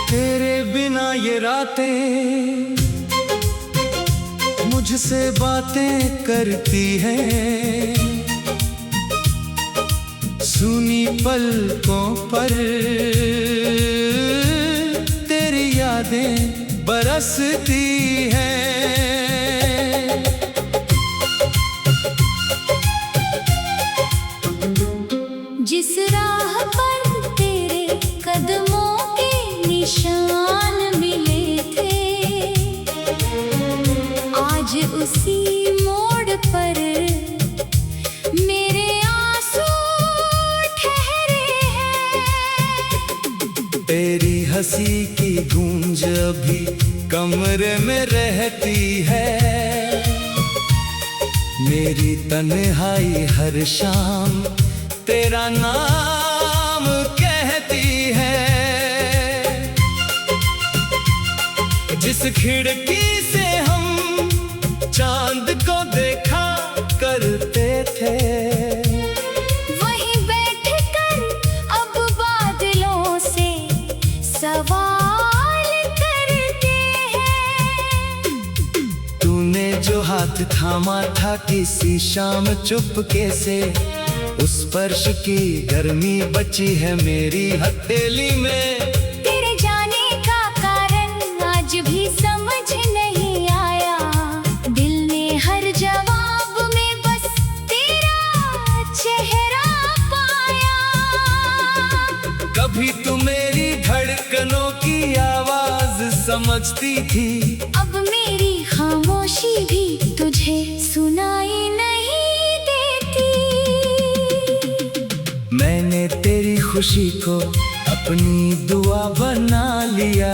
तेरे बिना ये रातें मुझसे बातें करती हैं, सुनी पलकों पर तेरी यादें बरसती हैं। जिस राह पर तेरे कदमों के निशान मिले थे, आज उसी मोड़ पर मेरे आंसू ठहरे हैं। तेरी हंसी की गूंज अभी कमरे में रहती है, मेरी तन्हाई हर शाम तेरा नाम कहती है। जिस खिड़की से हम चांद को देखा करते थे, वहीं बैठकर अब बादलों से सवाल करते हैं। तूने जो हाथ थामा था किसी शाम चुपके से, उस स्पर्श की गर्मी बची है मेरी हथेली में। तेरे जाने का कारण आज भी समझ नहीं आया, दिल ने हर जवाब में बस तेरा चेहरा पाया। कभी तू मेरी धड़कनों की आवाज समझती थी, अब मेरी खामोशी भी तुझे सुनाई नहीं देती। मैंने तेरी खुशी को अपनी दुआ बना लिया,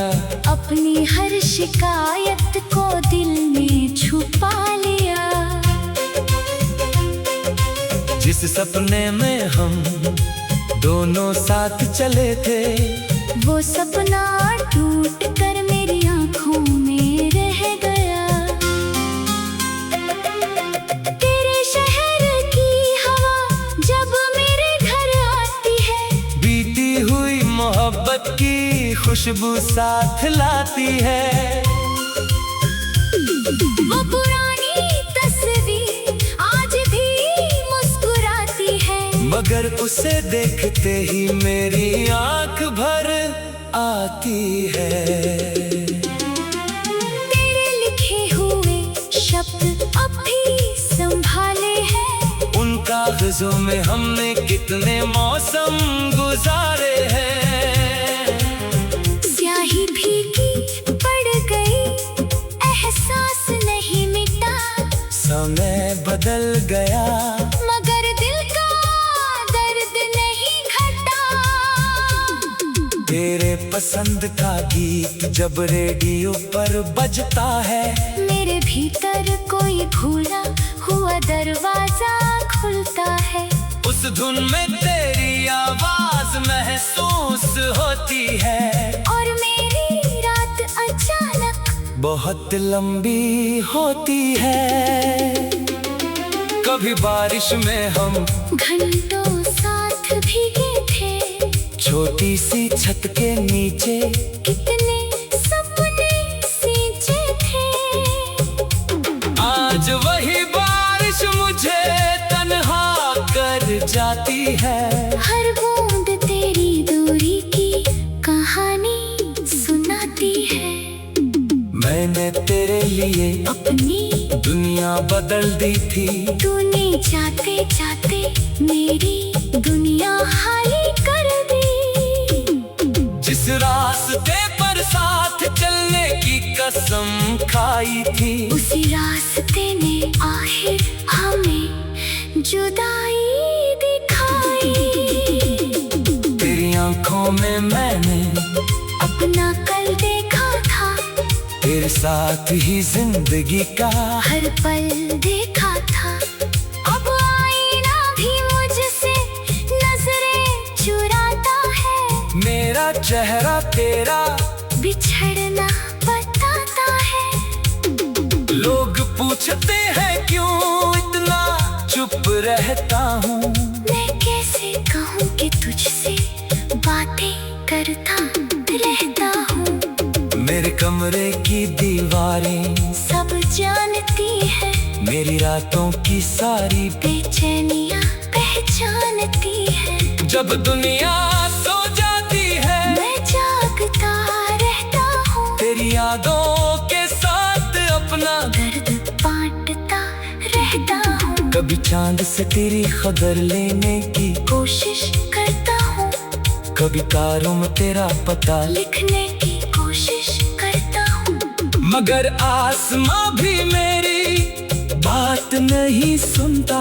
अपनी हर शिकायत को दिल में छुपा लिया। जिस सपने में हम दोनों साथ चले थे, वो सपना टूट कर मेरी आंखों में रह गया। तेरे शहर की हवा जब मेरे घर आती है, बीती हुई मोहब्बत की खुशबू साथ लाती है। वो पुरानी तस्वीर आज भी मुस्कुराती है, मगर उसे देखते ही मेरी आंख भर आती है। तेरे लिखे हुए शब्द अब भी संभाले हैं, उन कागजों में हमने कितने मौसम गुजारे हैं। स्याही फीकी पड़ गई, एहसास नहीं मिटा, समय बदल गया, मगर दिल का दर्द नहीं घटा। तेरे पसंद का गीत जब रेडियो पर बजता है, मेरे भीतर कोई भूला हुआ दरवाजा खुलता है। उस धुन में तेरी आवाज महसूस होती है, और मेरी रात अचानक बहुत लंबी होती है। कभी बारिश में हम घंटों साथ भीगे थे, छोटी सी छत के नीचे कितने सपने सींचे थे। आज वही बारिश मुझे तन्हा कर जाती है। हर बूंद तेरी दूरी की कहानी सुनाती है। मैंने तेरे लिए अपनी दुनिया बदल दी थी, तूने जाते जाते मेरी दुनिया खाली कर दी। जिस रास्ते पर साथ चलने की कसम खाई थी, उसी रास्ते ने आखिर हमें जुदाई दिखाई। तेरी आंखों में मैंने अपना कल देखा था, तेरे साथ ही जिंदगी का हर पल देखा था। अब आईना पूछते हैं क्यों इतना चुप रहता हूँ। मैं कैसे कहूँ कि तुझसे बातें करता रहता हूँ। मेरे कमरे की दीवारें सब जानती है, मेरी रातों की सारी बेचैनियाँ पहचानती है। जब दुनिया सो जाती है मैं जागता रहता हूँ, तेरी यादों के साथ अपना दर्द बांटता रहता हूँ। कभी चांद से तेरी खबर लेने की कोशिश करता हूँ, कभी तारों में तेरा पता लिखने की कोशिश करता हूँ। मगर आसमां भी मेरी बात नहीं सुनता।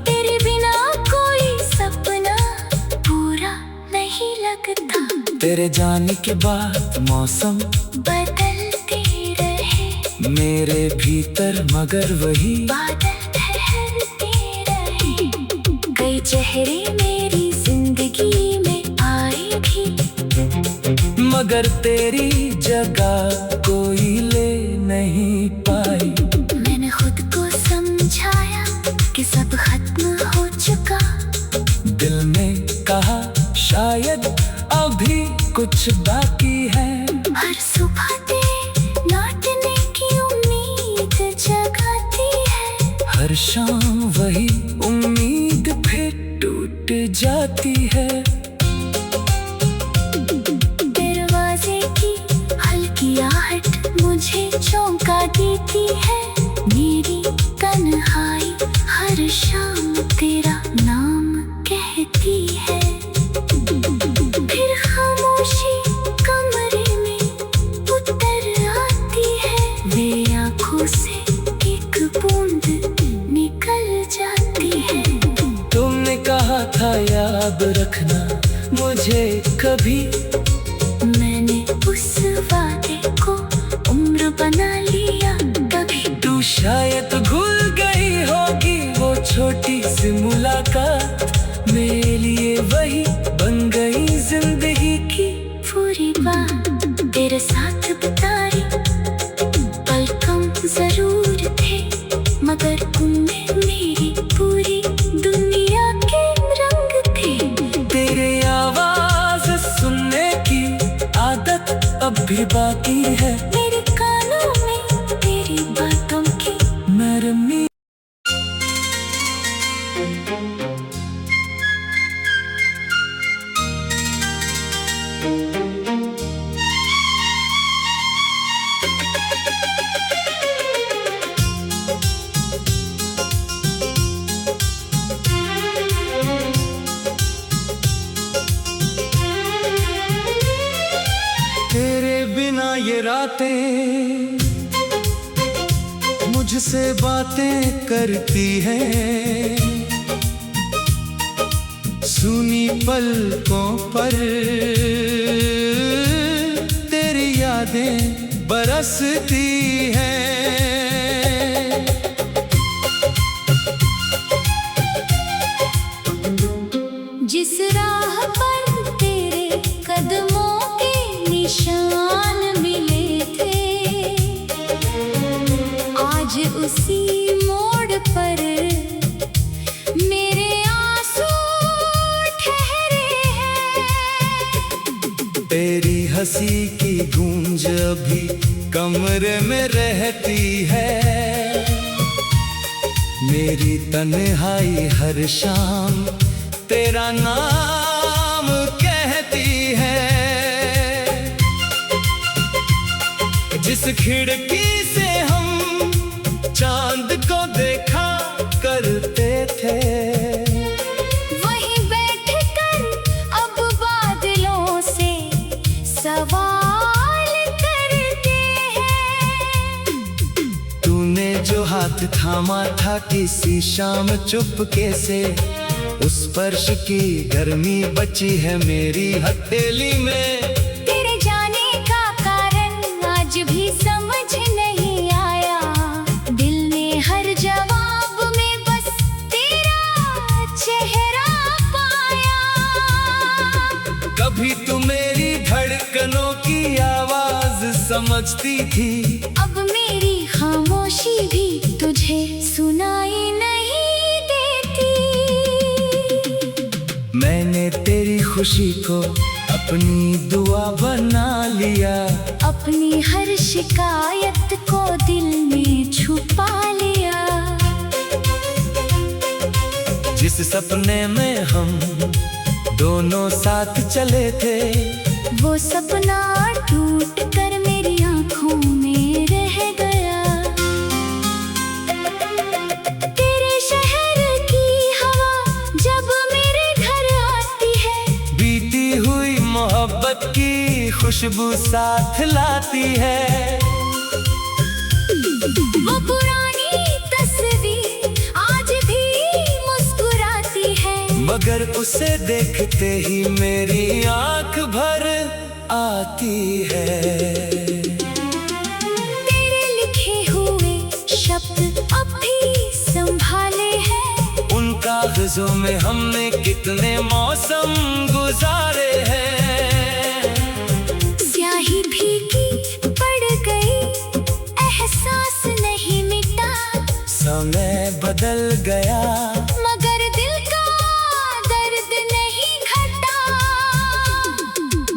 तेरे बिना कोई सपना पूरा नहीं लगता। तेरे जाने के बाद मौसम बदलते रहे मेरे भीतर, मगर वही बादल ठहरते रहे। कई चेहरे मेरी जिंदगी में आए भी, मगर तेरी जगह कोई ले नहीं पाई। मैंने खुद को समझाया कि सब खत्म हो चुका। दिल ने कहा शायद अभी कुछ बाकी है। हर सुबह तेरे लौटने की उम्मीद जगाती है। हर शाम वही उम्मीद फिर टूट जाती है। दरवाजे की हल्की आहट मुझे चौंका देती है। मेरी तन्हाई हर शाम तेरा नाम कहती है। फिर खामोशी कमरे में उतर आती है। वे आँखों से एक बूंद निकल जाती है। तुमने कहा था याद रखना मुझे कभी, मैंने उस वादे को उम्र बना लिया कभी। तू शायद भूल गई होगी वो छोटी सी मुलाकात, मेरे लिए वही बन गई जिंदगी की पूरी बात। तेरे साथ बिताई पल कम जरूर थे, मगर उनमें मेरी पूरी दुनिया के रंग थे। तेरे आवाज सुनने की आदत अब भी बाकी है। मेरे कानों में तेरी बातों की नरमी तेरे बिना ये रातें मुझसे बातें करती हैं। सुनी पलकों पर तेरी यादें बरसती हैं। जिस राह पर तेरे कदमों के निशान मिले थे, आज उसी मोड़ पर मेरे आंसू ठहरे हैं। तेरी हंसी की गूंज अभी कमरे में रहती है। मेरी तन्हाई हर शाम तेरा नाम कहती है। जिस खिड़की से हम चांद को देखा करते थे, वहीं बैठकर अब बादलों से सवाल करते हैं। तूने जो हाथ थामा था किसी शाम चुपके से, उस स्पर्श की गर्मी बची है मेरी हथेली में। तेरे जाने का कारण आज भी समझ नहीं आया। दिल ने हर जवाब में बस तेरा चेहरा पाया। कभी तू मेरी धड़कनों की आवाज समझती थी, अब मेरी खामोशी भी तुझे सुनाई नहीं देती। मैंने तेरी खुशी को अपनी दुआ बना लिया, अपनी हर शिकायत को दिल में छुपा लिया। जिस सपने में हम दोनों साथ चले थे, वो सपना टूट कर मेरी आंखों में रह गया। तेरे शहर की हवा जब मेरे घर आती है, बीती हुई मोहब्बत की खुशबू साथ लाती है। वो पुरानी तस्वीर आज भी मुस्कुराती है, मगर उसे देखते ही मेरी आंख भर आती है। तेरे लिखे हुए शब्द अब भी संभाले हैं, उन कागजों में हमने कितने मौसम गुजारे हैं। स्याही फीकी पड़ गई, एहसास नहीं मिटा, समय बदल गया, मगर दिल का दर्द नहीं घटा।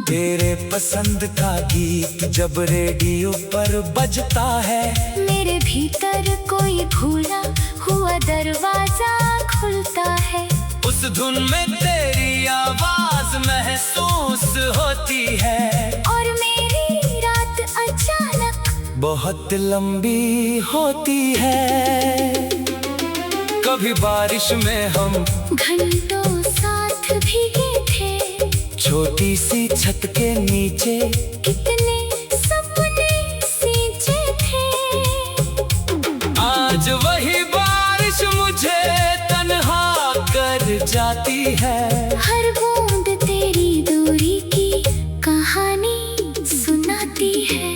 तेरे पसंद का गीत जब रेडियो पर बजता है, मेरे भीतर कोई भूला हुआ दरवाजा खुलता है। उस धुन में तेरी आवाज महसूस होती है, और मेरी रात अचानक बहुत लंबी होती है। कभी बारिश में हम घंटों साथ भीगे थे, छोटी सी छत के नीचे कितने सपने सींचे थे। आज वही बारिश मुझे तन्हा कर जाती है। हर बूंद तेरी दूरी की कहानी सुनाती है।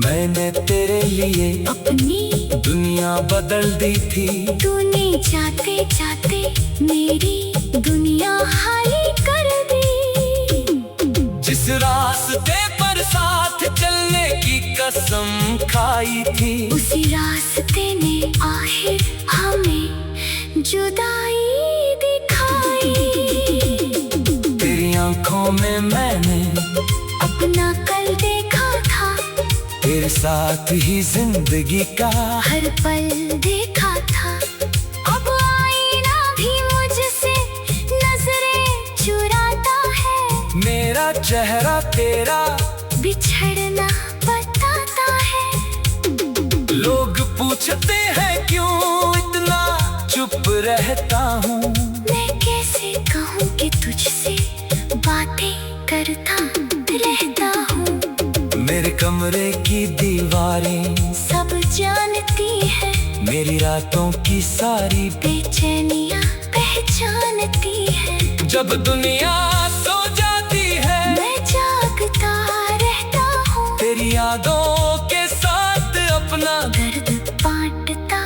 मैंने तेरे लिए अपनी दुनिया बदल दी थी, तूने जाते जाते मेरी दुनिया खाली कर दी। जिस रास्ते पर साथ चलने की कसम खाई थी, उसी रास्ते ने आखिर हमें जुदाई दिखाई। तेरी आंखों में मैंने अपना कल देखा था, तेरे साथ ही जिंदगी का हर पल देखा था। अब आईना भी मुझसे नजरें चुराता है, मेरा चेहरा तेरा बिछड़ना बताता है। लोग पूछते हैं क्यों इतना चुप रहता हूँ, मैं कैसे कहूँ कि तुझसे बातें करता रहता हूँ। मेरे कमरे की दीवारें सब जानती है, मेरी रातों की सारी बेचैनियाँ पहचानती है। जब दुनिया सो जाती है, मैं जागता रहता हूँ, तेरी यादों के साथ अपना दर्द बांटता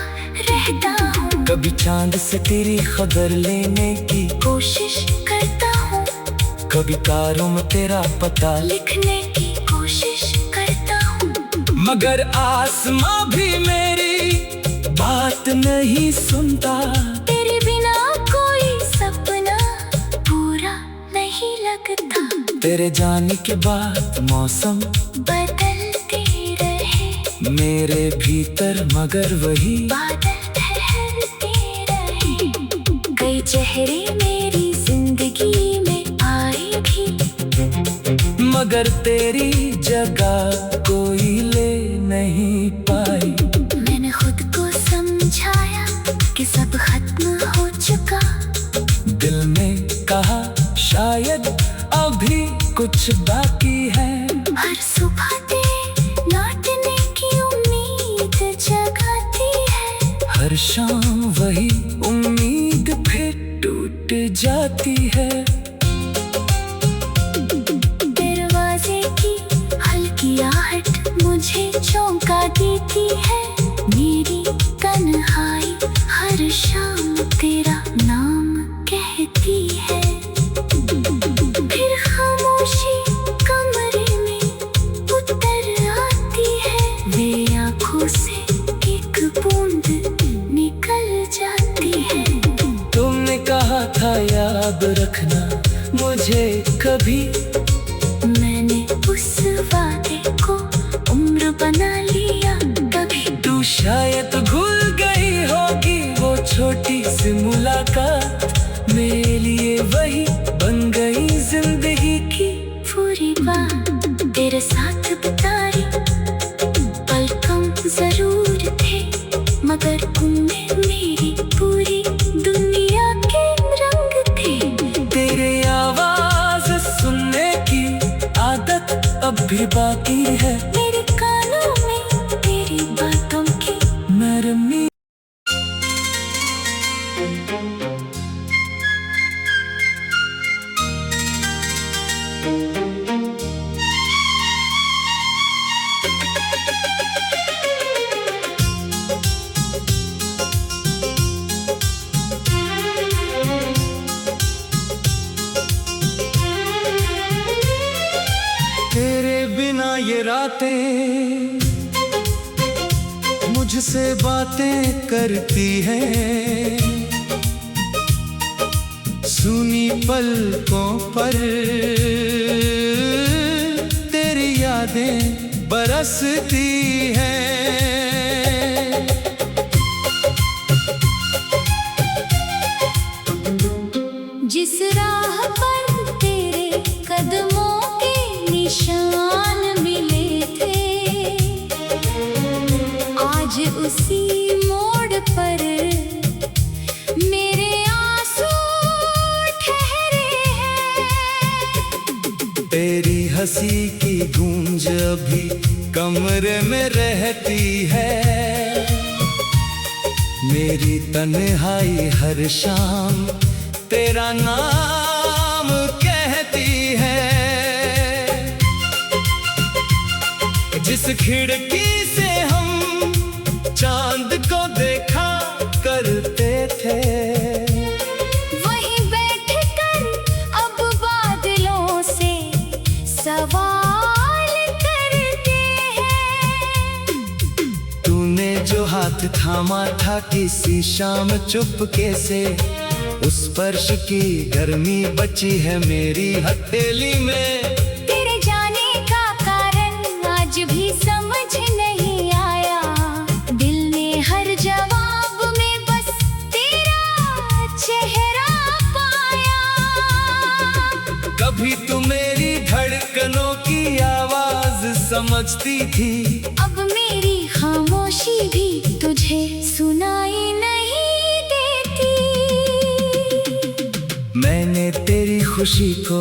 रहता हूँ। कभी चांद से तेरी खबर लेने की कोशिश करता हूँ, कभी तारों में तेरा पता लिखने की कोशिश करता हूँ, मगर आसमां भी मेरी बात नहीं सुनता। तेरे बिना कोई सपना पूरा नहीं लगता। तेरे जाने के बाद मौसम बदलते रहे मेरे भीतर, मगर वही बादल ठहरते रहे। कई चेहरे मेरी जिंदगी में आए भी, मगर तेरी जगह कोई ले नहीं पाई। मैंने खुद को समझाया कि सब खत्म हो चुका, दिल ने कहा शायद अभी कुछ बाकी है। हर सुबह तेरे लौटने की उम्मीद जगाती है, हर शाम वही उम्मीद फिर टूट जाती है। दरवाजे की हल्की आहट मुझे चौंका देती है। मेरी तन्हाई हर शाम तेरा नाम कहती है। फिर खामोशी कमरे में उतर आती है, वे आँखों से था याद रखना मुझे कभी। मैंने उस वादे को उम्र बना लिया कभी। तू शायद भूल गई होगी वो छोटी सी मुलाकात, मेरे लिए वही बन गई जिंदगी की पूरी बात। तेरे साथ बिताए पल कम जरूर थे, मगर उनमें मेरी पूरी दुनिया के रंग थे। तेरे आवाज सुनने की आदत अब भी बाकी है, मेरे कानों में तेरी बातों की नरमी। तेरे बिना ये रातें मुझसे बातें करती हैं, सुनी पलकों पर तेरी यादें बरसती हैं। जिस राह पर तेरे कदमों के निशान मिले थे, आज उसी मोड़ पर मेरे आंसू ठहरे हैं। तेरी हंसी की गूंज अभी कमरे में रहती है, मेरी तन्हाई हर शाम तेरा नाम कहती है। जिस खिड़की से हम चांद को देखा करते थे, वहीं बैठकर अब बादलों से सवाल करते हैं। तूने जो हाथ थामा था किसी शाम चुपके से, उस स्पर्श की गर्मी बची है मेरी हथेली में। तेरे जाने का कारण आज भी समझ नहीं आया, दिल ने हर जवाब में बस तेरा चेहरा पाया। कभी तू मेरी धड़कनों की आवाज समझती थी, अब मेरी खामोशी भी तुझे सुनाई नहीं देती। मैंने तेरी खुशी को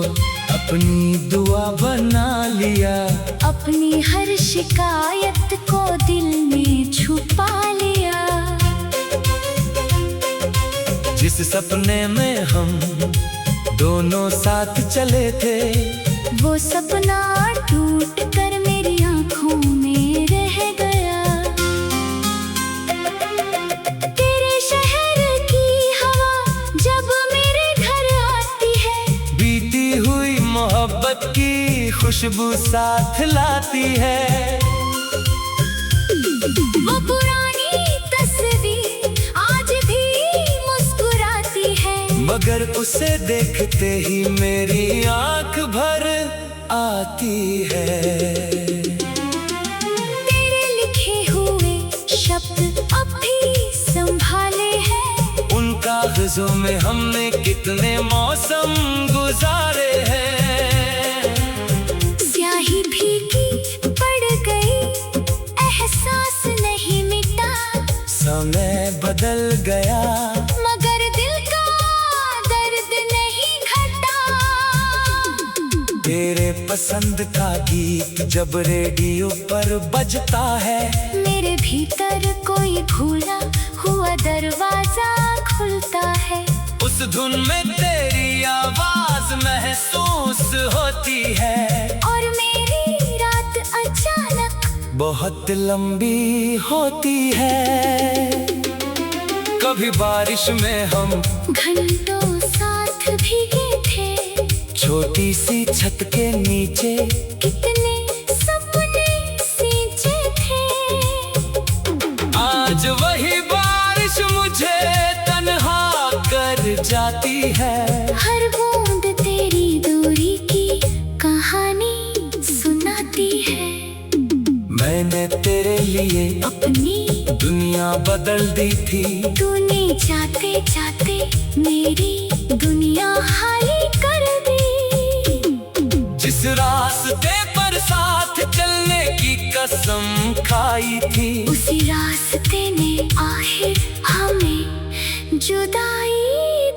अपनी दुआ बना लिया, अपनी हर शिकायत को दिल में छुपा लिया। जिस सपने में हम दोनों साथ चले थे, वो सपना टूट कर मेरी आंखों में रह गया। तेरे शहर की हवा जब मेरे घर आती है, बीती हुई मोहब्बत की खुशबू साथ लाती है। वो पुरानी तस्वीर आज भी मुस्कुराती है, मगर उसे देखते ही मेरी आंख भर आती है। तेरे लिखे हुए शब्द अब भी संभाले हैं, उन कागजों में हमने कितने मौसम गुजारे हैं। स्याही भीगी पड़ गई, एहसास नहीं मिटा, समय बदल गया मगर दिल का दर्द नहीं घटा। तेरे पसंद का गीत जब रेडियो पर बजता है, मेरे भीतर कोई भूला हुआ दरवाजा खुलता है। उस धुन में तेरी आवाज महसूस होती है, और मेरी रात अचानक बहुत लंबी होती है। कभी बारिश में हम घंटों साथ भीगे थे, छोटी सी छत के नीचे कितने सपने सींचे थे। आज वही बारिश मुझे तन्हा कर जाती है। हर बूंद तेरी दूरी की कहानी सुनाती है। मैंने तेरे लिए अपनी दुनिया बदल दी थी। तूने जाते जाते मेरी दुनिया खाली कर दी। जिस रास्ते पर साथ चलने की कसम खाई थी, उसी रास्ते ने आखिर हमें जुदाई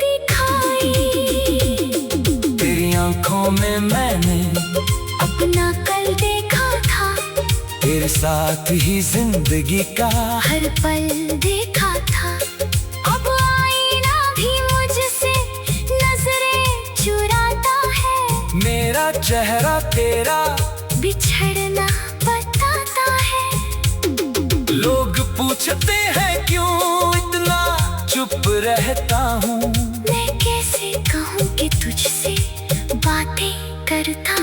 दिखाई। तेरी आंखों में मैंने अपना कल देखा था, तेरे साथ ही जिंदगी का हर पल देखा था। अब आईना भी मुझसे नजरें चुराता है। मेरा चेहरा तेरा बिछड़ना बताता है। लोग पूछते हैं क्यों इतना चुप रहता हूँ। मैं कैसे कहूँ कि तुझसे बातें करता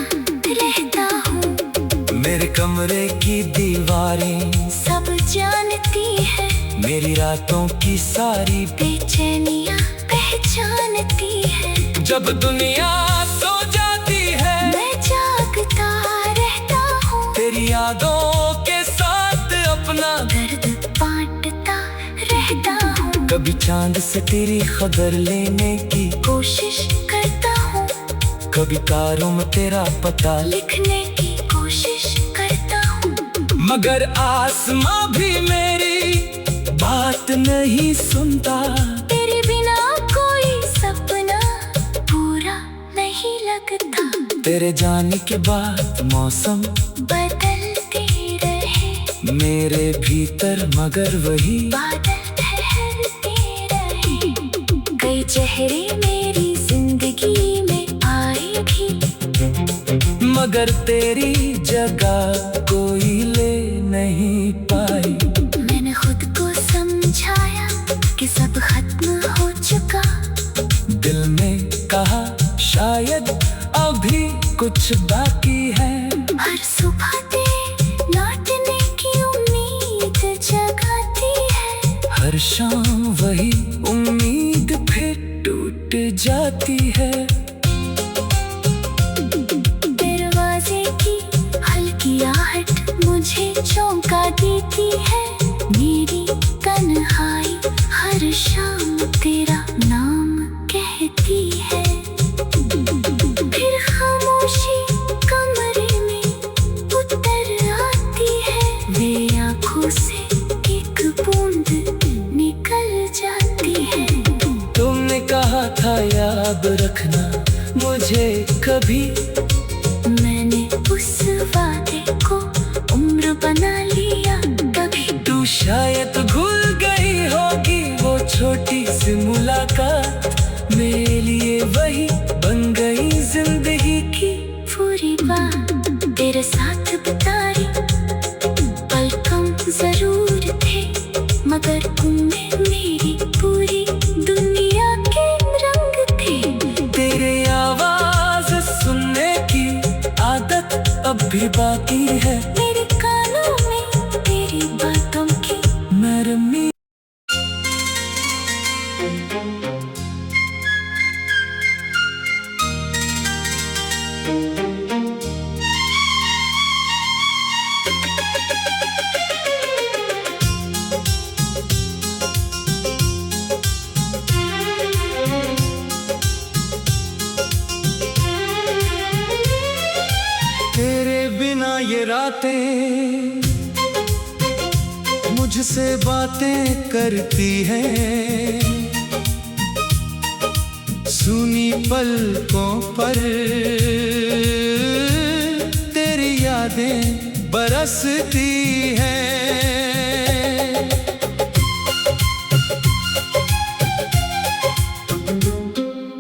रहता हूँ। मेरे कमरे की दीवारें सब जानती है, मेरी रातों की सारी बेचैनियाँ पहचानती है। जब दुनिया सो जाती है, मैं जागता रहता हूँ। तेरी यादों के साथ अपना दर्द बांटता रहता हूँ। कभी चांद से तेरी खबर लेने की कोशिश करता हूँ, कभी तारों में तेरा पता लिखने की कोशिश करता हूँ। मगर आसमां भी मेरी बात नहीं सुनता। तेरे बिना कोई सपना पूरा नहीं लगता। तेरे जाने के बाद मौसम बदलते रहे मेरे भीतर, मगर वही बादल ठहरते रहे। कई चेहरे मेरी जिंदगी में आए भी, मगर तेरी जगह कोई ले नहीं पाई। मैंने खुद को समझाया कि सब खत्म हो चुका। दिल ने कहा शायद अभी कुछ बाकी है। हर सुबह तेरे लौटने की उम्मीद जगाती है। हर शाम वही उम्मीद फिर टूट जाती है। दरवाजे की हल्की आहट मुझे चौंका देती है। मेरी तन्हाई हर शाम तेरा नाम कहती है। फिर खामोशी कमरे में उतर आती है। वे आँखों से एक बूंद निकल जाती है। तुमने कहा था याद रखना मुझे कभी, मैंने उस वादे को उम्र बना लिया कभी। तू शायद भूल गई होगी वो छोटी सी मुलाकात, मेरे लिए वही बन गई जिंदगी की पूरी बात। तेरे साथ बिताई पल कम जरूर थे, मगर उनमें मेरी पूरी दुनिया के रंग थे। तेरे आवाज सुनने की आदत अब भी बाकी है। मेरे कानों में तेरी बातों की नरमी तेरे बिना ये रातें मुझसे बातें करती हैं। सुनी पलकों पर तेरी यादें बरसती हैं।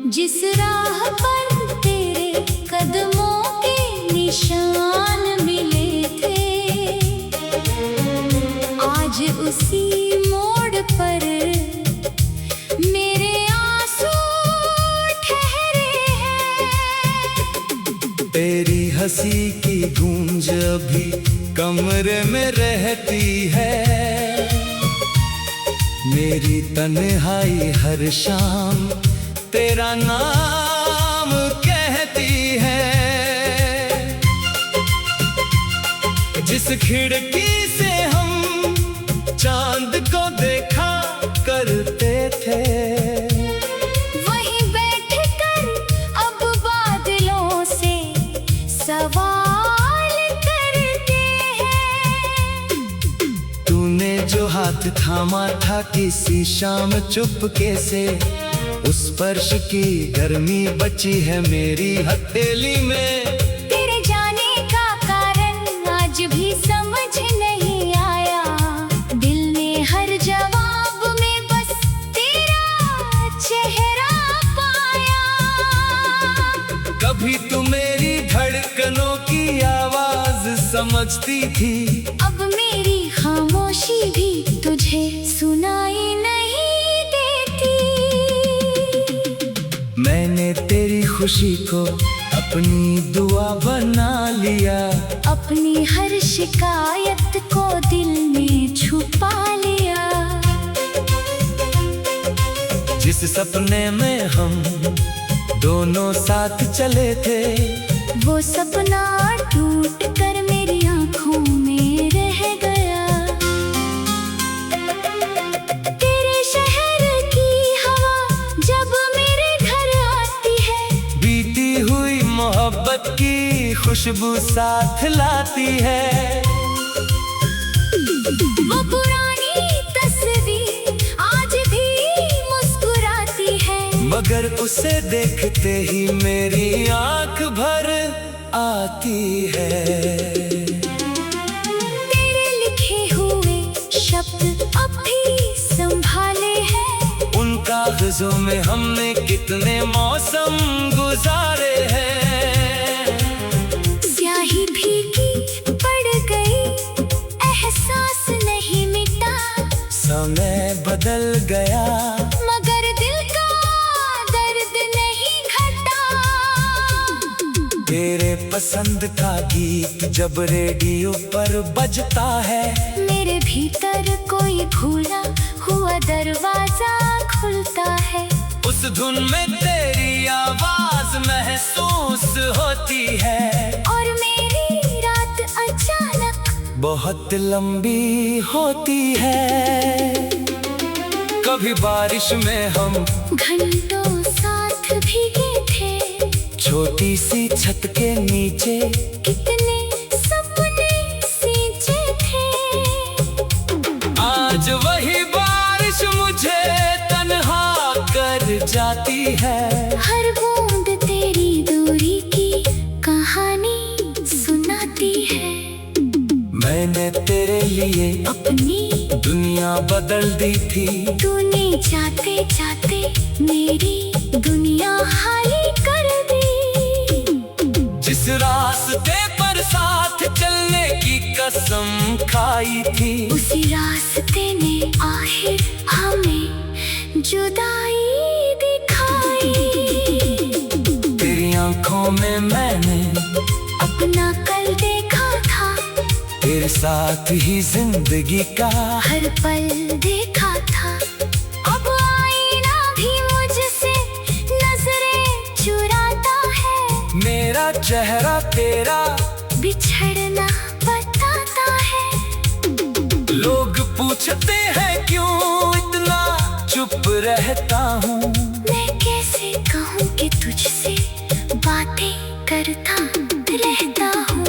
जिस राह पर तेरे कदमों के निशान मिले थे, आज उसी मोड़ पर मेरे आंसू ठहरे हैं। तेरी हंसी की गूंज अभी कमरे में रहती है। मेरी तन्हाई हर शाम तेरा नाम कहती है। जिस खिड़की से हम चांद को देखा करते थे, वहीं बैठकर अब बादलों से सवाल करते हैं। तूने जो हाथ थामा था किसी शाम चुपके से, उस स्पर्श की गर्मी बची है मेरी हथेली में। तेरे जाने का कारण आज भी समझ नहीं आया, दिल ने हर जवाब में बस तेरा चेहरा पाया। कभी तू मेरी धड़कनों की आवाज समझती थी, अब मेरी खामोशी भी तुझे सुनाई नहीं देती। मैंने तेरी खुशी को अपनी दुआ बना लिया, अपनी हर शिकायत को दिल में छुपा लिया। जिस सपने में हम दोनों साथ चले थे, वो सपना टूट कर मेरी आंखों में रह गया। तेरे शहर की हवा जब मेरे घर आती है, बीती हुई मोहब्बत की खुशबू साथ लाती है। वो पुरानी तस्वीर आज भी मुस्कुराती है, मगर उसे देखते ही मेरी आंख भर आती है। तेरे लिखे हुए शब्द अब भी संभाले हैं, उन कागजों में हमने कितने मौसम गुजारे हैं। स्याही फीकी पड़ गई, एहसास नहीं मिटा, समय बदल गया, मगर दिल का दर्द नहीं घटा। तेरे पसंद का गीत जब रेडियो पर बजता है, मेरे भीतर कोई भूला हुआ दरवाजा खुलता है। उस धुन में तेरी आवाज महसूस होती है, और मेरी रात अचानक बहुत लंबी होती है। कभी बारिश में हम घंटों साथ भीगे थे, छोटी सी छत के नीचे कितने सपने सींचे थे। आज वही बारिश मुझे तन्हा कर जाती है। हर बूंद तेरी दूरी की कहानी सुनाती है। मैंने तेरे लिए अपनी दुनिया बदल दी थी, तूने जाते जाते मेरी दुनिया खाली कर दी। जिस रास्ते पर साथ चलने की कसम खाई थी, उसी रास्ते ने आखिर हमें जुदाई दिखाई। तेरी आंखों में मैंने अपना कल देखा था, तेरे साथ ही जिंदगी का हर पल देखा था। अब आईना भी मुझसे नजरें चुराता है, मेरा चेहरा तेरा बिछड़ना बताता है। लोग पूछते हैं क्यों इतना चुप रहता हूँ, मैं कैसे कहूँ कि तुझसे बातें करता रहता हूँ।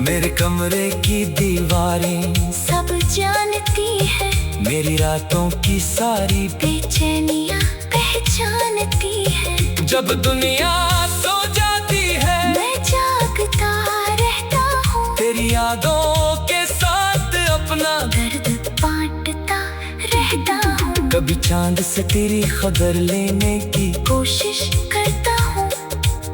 मेरे कमरे की दीवारें सब जानती है, मेरी रातों की सारी बेचैनियाँ पहचानती है। जब दुनिया सो जाती है, मैं जागता रहता हूँ, तेरी यादों के साथ अपना दर्द बांटता रहता हूँ। कभी चांद से तेरी खबर लेने की कोशिश करता हूँ,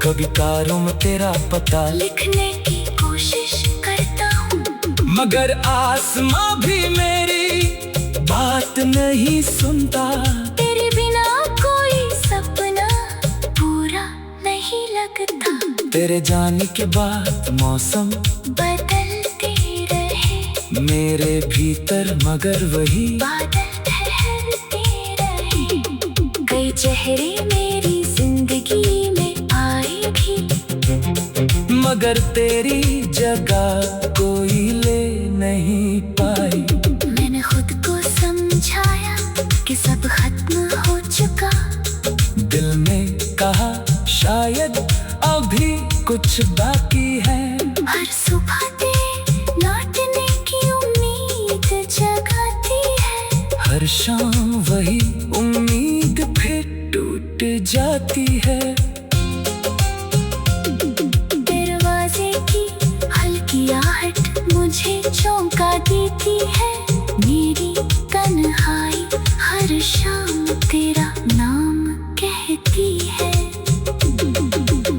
कभी तारों में तेरा पता लिखने की कोशिश करता हूँ। मगर आसमां भी मेरी बात नहीं सुनता। तेरे बिना कोई सपना पूरा नहीं लगता। तेरे जाने के बाद मौसम बदलते रहे मेरे भीतर, मगर वही बादल ठहरते रहे। कई चेहरे मेरी मगर तेरी जगह कोई ले नहीं पाई। मैंने खुद को समझाया कि सब खत्म हो चुका। दिल ने कहा शायद अभी कुछ बाकी है। हर सुबह तेरे लौटने की उम्मीद जगाती है। हर शाम वही उम्मीद फिर टूट जाती है। दरवाजे की हल्की आहट मुझे चौंका देती है। मेरी तन्हाई हर शाम तेरा नाम कहती है।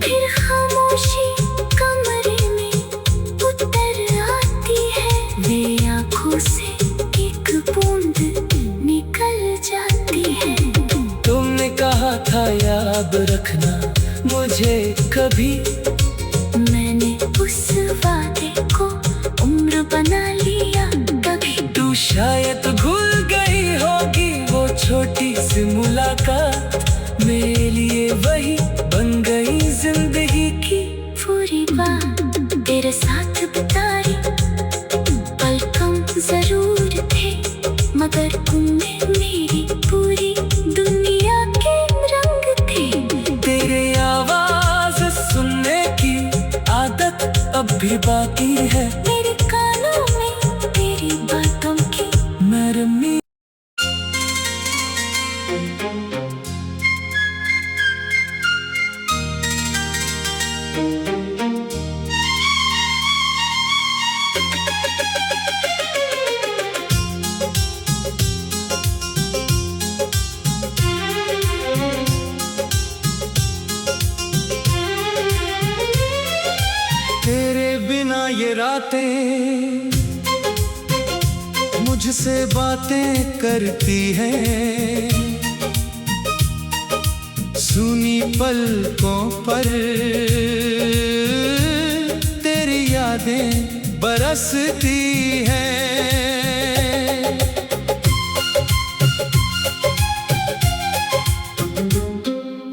फिर खामोशी कमरे में उतर आती है। वे आँखों से एक बूंद निकल जाती है। तुमने कहा था याद रखना मुझे कभी। मैंने उस वादे को उम्र बना लिया कभी। तू शायद भूल गई होगी वो छोटी सी मुलाकात। मेरे लिए वही बन गई जिंदगी की पूरी बात। तेरे साथ बिताई पल कम जरूर थे, मगर तुमने मेरी पूरी दुनिया के रंग थे। तेरे आवाज सुनने की आदत अब भी बाकी है। मेरे कानों में तेरी बातों की नरमी। तेरे बिना ये रातें मुझसे बातें करती हैं। सुनी पलकों पर तेरी यादें बरसती हैं।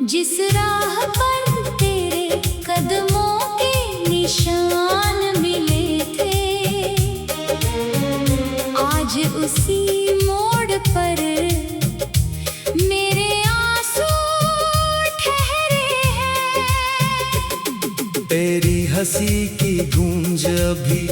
जिस राह पर तेरे कदमों के निशान मिले थे, आज उसी मोड़ पर मेरे आंसू ठहरे हैं। तेरी हंसी की गूंज अभी